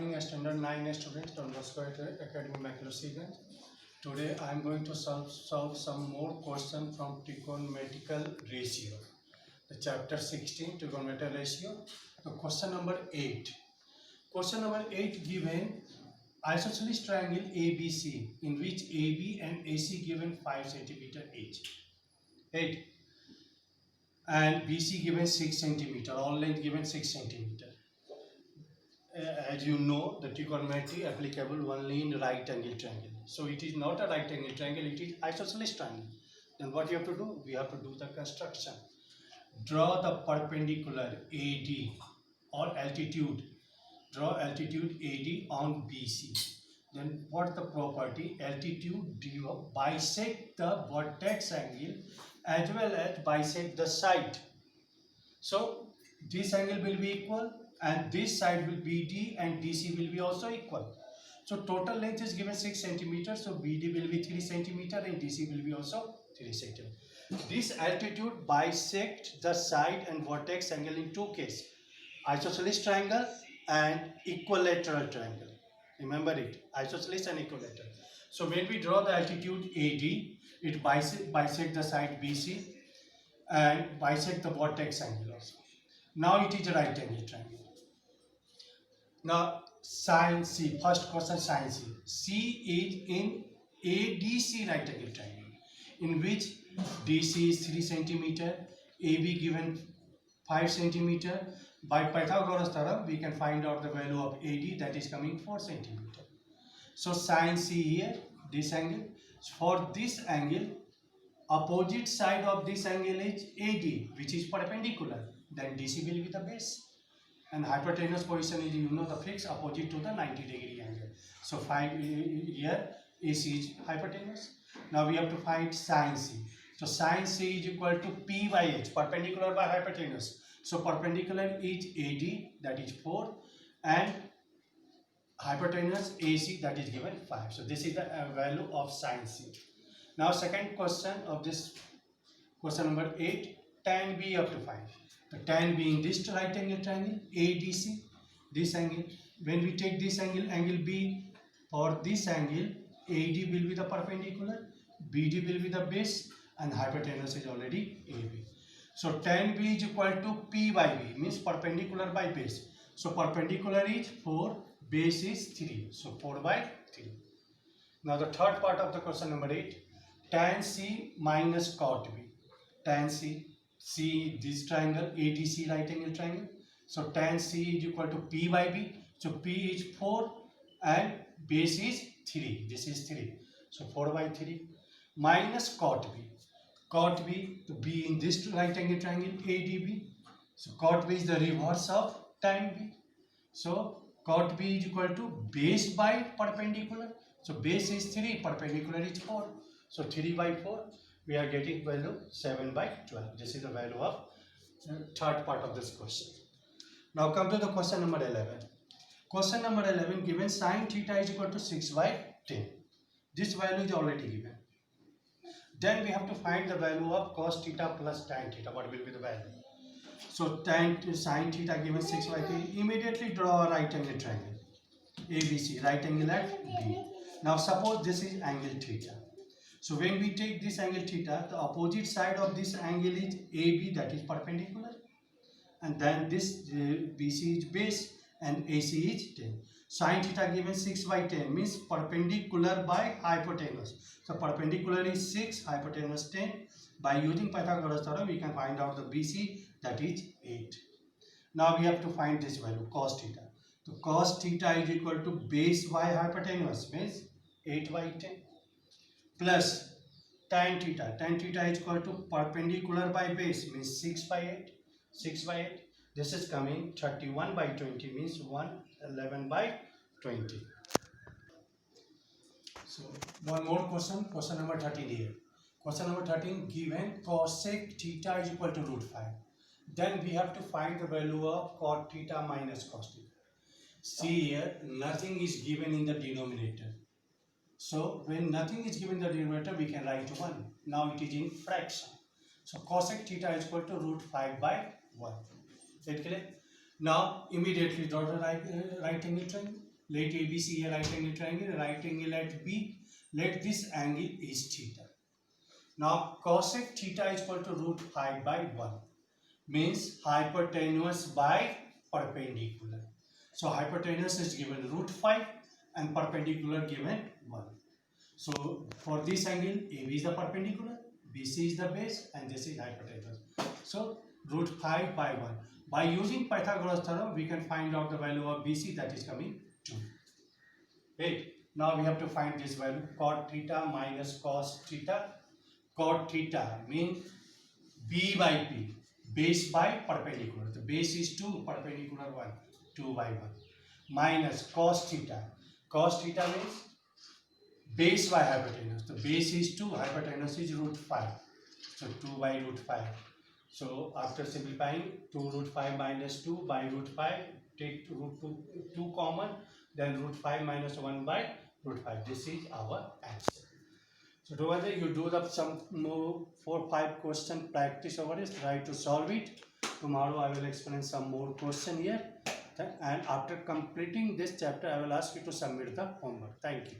morning, Standard 9 students from Moscow Academy, Macular. Today I am going to solve some more questions from trigonometrical ratio. The chapter 16, trigonometrical ratio. The question number 8. Question number 8 given isosceles triangle ABC in which AB and AC given 5 cm each. 8. And BC given 6 cm. All length given 6 cm. As you know, the trigonometry applicable only in right angle triangle. So it is not a right angle triangle, it is isosceles triangle. Then what you have to do? We have to do the construction. Draw the perpendicular AD or altitude. Draw altitude AD on BC. Then what the property? Altitude bisect the vertex angle as well as bisect the side. So this angle will be equal and this side will BD and DC will be also equal. So total length is given 6 cm. So BD will be 3 cm and DC will be also 3 cm. This altitude bisect the side and vertex angle in two cases: isosceles triangle and equilateral triangle. Remember it, isosceles and equilateral. So when we draw the altitude AD, it bisect the side BC and bisect the vertex angle also. Now it is a right angle triangle. Now sin C, first question sin C. C is in ADC right angle triangle in which DC is 3 cm, AB given 5 cm. By Pythagoras theorem we can find out the value of AD, that is coming 4 cm. So sin C here, this angle. For this angle, opposite side of this angle is AD, which is perpendicular. Then DC will be the base. And hypotenuse position is, you know, the fixed opposite to the 90-degree angle. So here AC is hypotenuse. Now we have to find sin C. So sin C is equal to P by H, perpendicular by hypotenuse. So perpendicular is AD, that is 4, and hypotenuse AC, that is given 5. So this is the value of sin C. Now second question of this question number 8, tan B up to 5. The tan B in this right angle triangle ADC, this angle. When we take this angle, angle B, for this angle AD will be the perpendicular, BD will be the base, and hypotenuse is already AB. So tan B is equal to P by B, means perpendicular by base. So perpendicular is 4, base is 3. So 4 by 3. Now the third part of the question number 8, tan C minus cot B. Tan C, C this triangle ADC right angle triangle. So tan C is equal to P by B. So P is 4 and base is 3. This is 3. So 4 by 3 minus cot B. Cot B, to B in this right angle triangle ADB. So cot B is the reverse of tan B. So cot B is equal to base by perpendicular. So base is 3, perpendicular is 4. So 3 by 4, we are getting value 7 by 12. This is the value of third part of this question. Now come to the question number 11. Question number 11 given sin theta is equal to 6 by 10. This value is already given. Then we have to find the value of cos theta plus tan theta. What will be the value? So sin theta given 6 by 10. Immediately draw a right angle triangle ABC, right angle at B. Now suppose this is angle theta. So when we take this angle theta, the opposite side of this angle is AB, that is perpendicular, and then this BC is base and AC is 10. Sin theta given 6 by 10 means perpendicular by hypotenuse. So perpendicular is 6, hypotenuse 10. By using Pythagoras theorem, we can find out the BC, that is 8. Now we have to find this value, cos theta. So cos theta is equal to base by hypotenuse, means 8 by 10. Plus tan theta. Tan theta is equal to perpendicular by base, means 6 by 8. 6 by 8. This is coming 31 by 20, means 111 by 20. So one more question, question number 13 here. Question number 13 given cosec theta is equal to root 5. Then we have to find the value of cot theta minus cos theta. See here, nothing is given in the denominator. So when nothing is given in the denominator, we can write 1. Now it is in fraction. So cosec theta is equal to root 5 by 1. Is it clear? Now immediately draw the right angle triangle. Let ABC a right angle triangle, right angle at B. Let this angle is theta. Now cosec theta is equal to root 5 by 1. Means hypotenuse by perpendicular. So hypotenuse is given root 5 and perpendicular given 1. So for this angle, AB is the perpendicular, BC is the base, and this is hypotenuse. So root 5 by 1. By using Pythagoras theorem, we can find out the value of BC, that is coming 2. Okay. Now we have to find this value, cot theta minus cos theta. Cot theta means B by P, base by perpendicular. The base is 2, perpendicular 1, 2 by 1. Minus cos theta. Cos theta means base by hypotenuse. The base is 2, hypotenuse is root 5. So 2 by root 5. So after simplifying, 2 root 5 minus 2 by root 5, take root 2 common, then root 5 minus 1 by root 5. This is our answer. So together you do some more 4-5 question practice over this, try to solve it. Tomorrow I will explain some more question here, and after completing this chapter I will ask you to submit the homework. Thank you.